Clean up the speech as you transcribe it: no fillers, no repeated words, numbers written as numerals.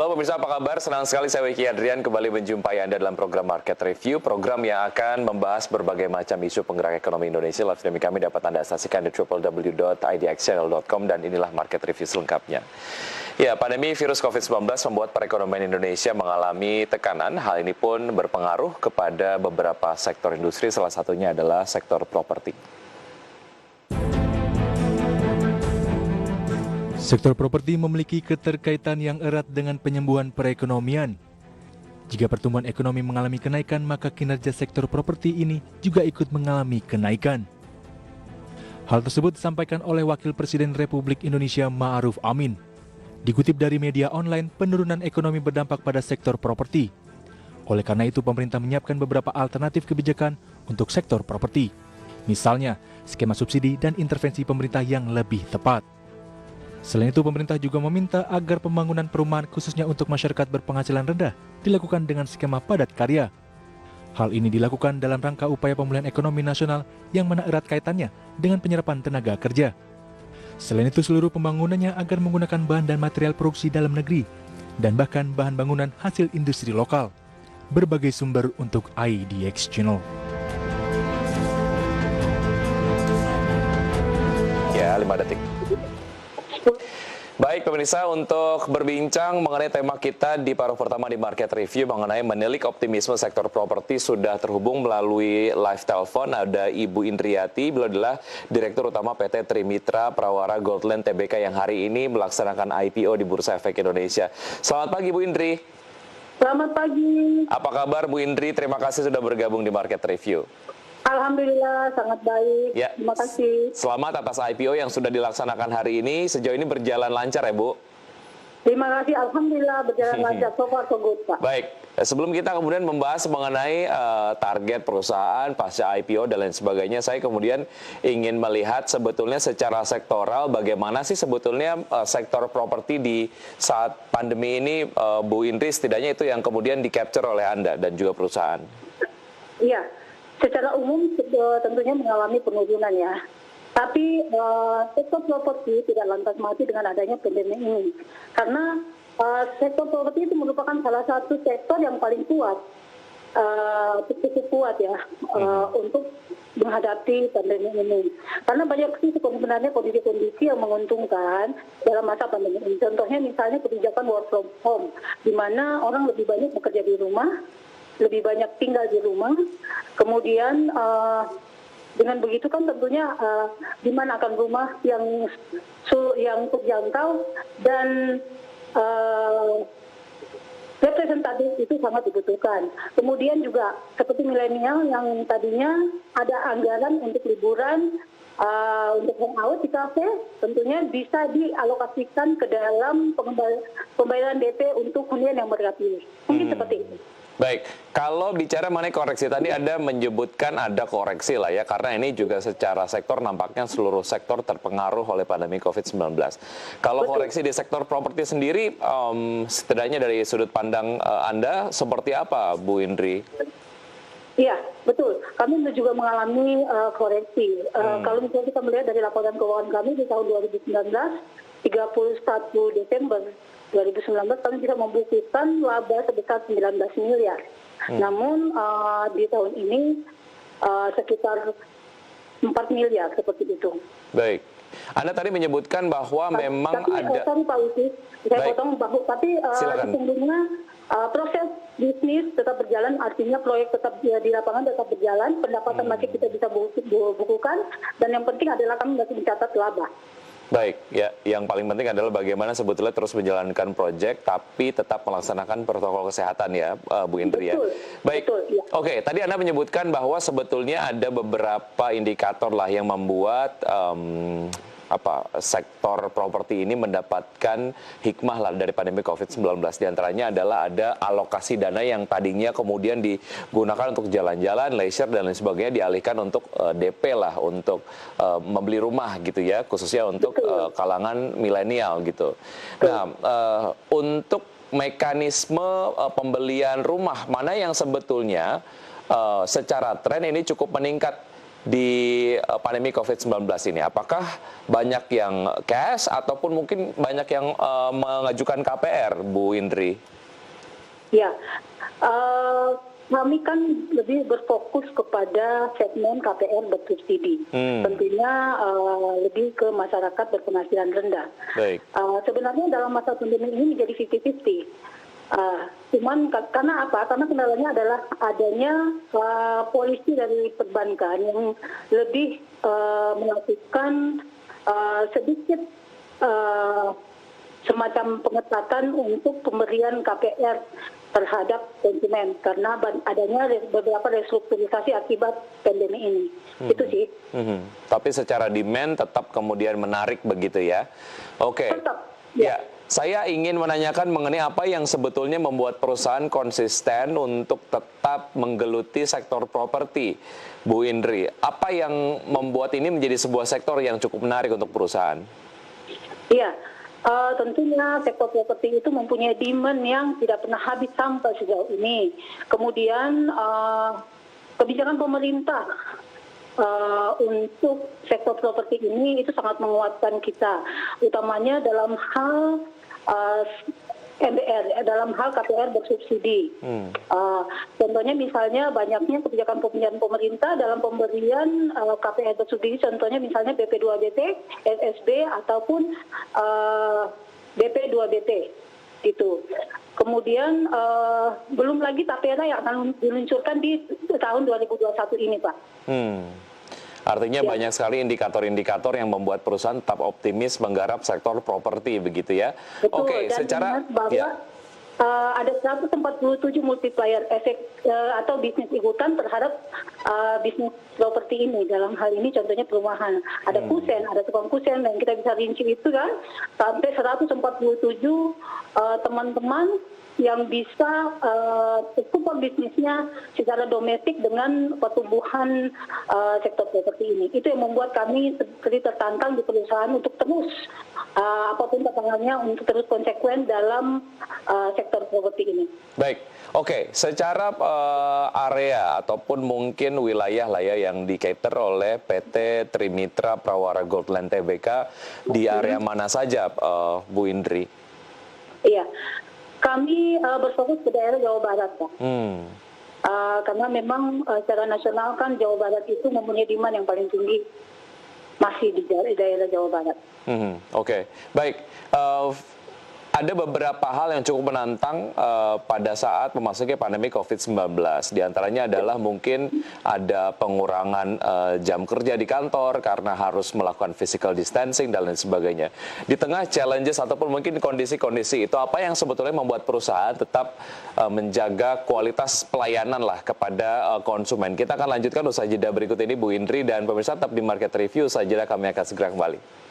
Halo pemirsa, apa kabar? Senang sekali saya Wiki Adrian kembali menjumpai Anda dalam program Market Review, program yang akan membahas berbagai macam isu penggerak ekonomi Indonesia. Live streaming kami dapat Anda saksikan di www.idxchannel.com dan inilah Market Review selengkapnya. Ya, pandemi virus COVID-19 membuat perekonomian Indonesia mengalami tekanan. Hal ini pun berpengaruh kepada beberapa sektor industri, salah satunya adalah sektor properti. Sektor properti memiliki keterkaitan yang erat dengan penyembuhan perekonomian. Jika pertumbuhan ekonomi mengalami kenaikan, maka kinerja sektor properti ini juga ikut mengalami kenaikan. Hal tersebut disampaikan oleh Wakil Presiden Republik Indonesia Ma'ruf Amin. Dikutip dari media online, penurunan ekonomi berdampak pada sektor properti. Oleh karena itu, pemerintah menyiapkan beberapa alternatif kebijakan untuk sektor properti. Misalnya, skema subsidi dan intervensi pemerintah yang lebih tepat. Selain itu, pemerintah juga meminta agar pembangunan perumahan khususnya untuk masyarakat berpenghasilan rendah dilakukan dengan skema padat karya. Hal ini dilakukan dalam rangka upaya pemulihan ekonomi nasional yang mana erat kaitannya dengan penyerapan tenaga kerja. Selain itu, seluruh pembangunannya agar menggunakan bahan dan material produksi dalam negeri dan bahkan bahan bangunan hasil industri lokal. Berbagai sumber untuk IDX Channel. Ya, 5 detik. Baik pemirsa, untuk berbincang mengenai tema kita di paruh pertama di Market Review mengenai menilik optimisme sektor properti sudah terhubung melalui live telepon. Ada Ibu Indriati, beliau adalah Direktur Utama PT Trimitra Prawara Goldland Tbk yang hari ini melaksanakan IPO di Bursa Efek Indonesia. Selamat pagi Bu Indri. Selamat pagi. Apa kabar Bu Indri? Terima kasih sudah bergabung di Market Review. Alhamdulillah sangat baik. Ya, terima kasih. Selamat atas IPO yang sudah dilaksanakan hari ini. Sejauh ini berjalan lancar ya Bu? Terima kasih. Alhamdulillah berjalan lancar. So far so good, Pak. Baik, sebelum kita kemudian membahas mengenai target perusahaan pasca IPO dan lain sebagainya, saya kemudian ingin melihat sebetulnya secara sektoral bagaimana sih sebetulnya sektor properti di saat pandemi ini, Bu Indri, setidaknya itu yang kemudian di-capture oleh Anda dan juga perusahaan. Iya. Secara umum tentunya mengalami penurunan ya. Tapi sektor properti tidak lantas mati dengan adanya pandemi ini. Karena sektor properti itu merupakan salah satu sektor yang paling kuat, cukup kuat ya, untuk menghadapi pandemi ini. Karena banyak sih sebenarnya kondisi-kondisi yang menguntungkan dalam masa pandemi ini. Contohnya misalnya kebijakan work from home, di mana orang lebih banyak bekerja di rumah, lebih banyak tinggal di rumah, kemudian dengan begitu kan tentunya demand akan rumah yang terjangkau dan representatif itu sangat dibutuhkan. Kemudian juga seperti milenial yang tadinya ada anggaran untuk liburan, untuk hangout di kafe, tentunya bisa dialokasikan ke dalam pembayaran DP untuk hunian yang mereka pilih. Mungkin seperti itu. Baik, kalau bicara mengenai koreksi tadi Anda menyebutkan ada koreksi lah ya, karena ini juga secara sektor nampaknya seluruh sektor terpengaruh oleh pandemi COVID-19. Kalau koreksi di sektor properti sendiri, setidaknya dari sudut pandang Anda seperti apa Bu Indri? Iya, betul. Kami juga mengalami koreksi. Kalau misalnya kita melihat dari laporan keuangan kami di tahun 2019, 31 Desember 2019 kami bisa membukukan laba sebesar 19 miliar. Namun di tahun ini sekitar 4 miliar seperti itu. Baik. Anda tadi menyebutkan bahwa memang ada... Sorry Pak Uci, saya potong tapi sesungguhnya proses bisnis tetap berjalan, artinya proyek tetap di lapangan tetap berjalan, pendapatan masih kita bisa bukukan, dan yang penting adalah kami masih mencatat laba. Baik, ya, yang paling penting adalah bagaimana sebetulnya terus menjalankan proyek tapi tetap melaksanakan protokol kesehatan ya, Bu Indri ya. Baik, betul, ya. Oke, tadi Anda menyebutkan bahwa sebetulnya ada beberapa indikator lah yang membuat sektor properti ini mendapatkan hikmah lah dari pandemi COVID-19. Di antaranya adalah ada alokasi dana yang tadinya kemudian digunakan untuk jalan-jalan, leisure dan lain sebagainya dialihkan untuk DP lah, untuk membeli rumah gitu ya, khususnya untuk kalangan milenial gitu. Nah, untuk mekanisme pembelian rumah mana yang sebetulnya secara tren ini cukup meningkat di pandemi COVID-19 ini? Apakah banyak yang cash ataupun mungkin banyak yang mengajukan KPR, Bu Indri? Ya, kami kan lebih berfokus kepada segmen KPR bersubsidi. Tentunya lebih ke masyarakat berpenghasilan rendah. Baik. Sebenarnya dalam masa pandemi ini menjadi 50-50. Cuman karena apa? Karena kendalanya adalah adanya polisi dari perbankan yang lebih melakukan sedikit semacam pengetatan untuk pemberian KPR terhadap konsumen karena adanya beberapa restrukturisasi akibat pandemi ini. Itu sih. Tapi secara demand tetap kemudian menarik begitu ya? Oke. Tetap. Ya. Saya ingin menanyakan mengenai apa yang sebetulnya membuat perusahaan konsisten untuk tetap menggeluti sektor properti, Bu Indri. Apa yang membuat ini menjadi sebuah sektor yang cukup menarik untuk perusahaan? Iya, tentunya sektor properti itu mempunyai demand yang tidak pernah habis sampai sejauh ini. Kemudian kebijakan pemerintah untuk sektor properti ini itu sangat menguatkan kita, utamanya dalam hal MBR, dalam hal KPR bersubsidi. Contohnya misalnya banyaknya kebijakan pemerintah dalam pemberian KPR bersubsidi, contohnya misalnya BP2BT, SSB, ataupun BP2BT. Gitu. Kemudian belum lagi tapera yang akan diluncurkan di tahun 2021 ini, Pak. Artinya banyak sekali indikator-indikator yang membuat perusahaan tetap optimis menggarap sektor properti, begitu ya? Betul, Oke, dan secara ingat bahwa ada 147 multiplier efek atau bisnis ikutan terhadap bisnis properti ini. Dalam hal ini contohnya perumahan. Ada kusen, ada tukang kusen, dan kita bisa rinci itu kan, sampai 147 teman-teman yang bisa support bisnisnya secara domestik dengan pertumbuhan sektor properti ini. Itu yang membuat kami seperti tertantang di perusahaan untuk terus apapun tantangannya untuk terus konsekuen dalam sektor properti ini. baik, oke. Secara area ataupun mungkin wilayah lah ya yang di-cater oleh PT Trimitra Prawara Goldland Tbk di area mana saja, Bu Indri? Iya. Kami berfokus ke daerah Jawa Barat, Pak. Karena memang secara nasional kan Jawa Barat itu mempunyai demand yang paling tinggi masih di daerah Jawa Barat. Oke, baik. Ada beberapa hal yang cukup menantang pada saat memasuki pandemi COVID-19. Di antaranya adalah mungkin ada pengurangan jam kerja di kantor karena harus melakukan physical distancing dan lain sebagainya. Di tengah challenges ataupun mungkin kondisi-kondisi itu, apa yang sebetulnya membuat perusahaan tetap menjaga kualitas pelayanan lah kepada konsumen? Kita akan lanjutkan usai jeda berikut ini, Bu Indri, dan pemirsa tetap di Market Review. Usai jeda kami akan segera kembali.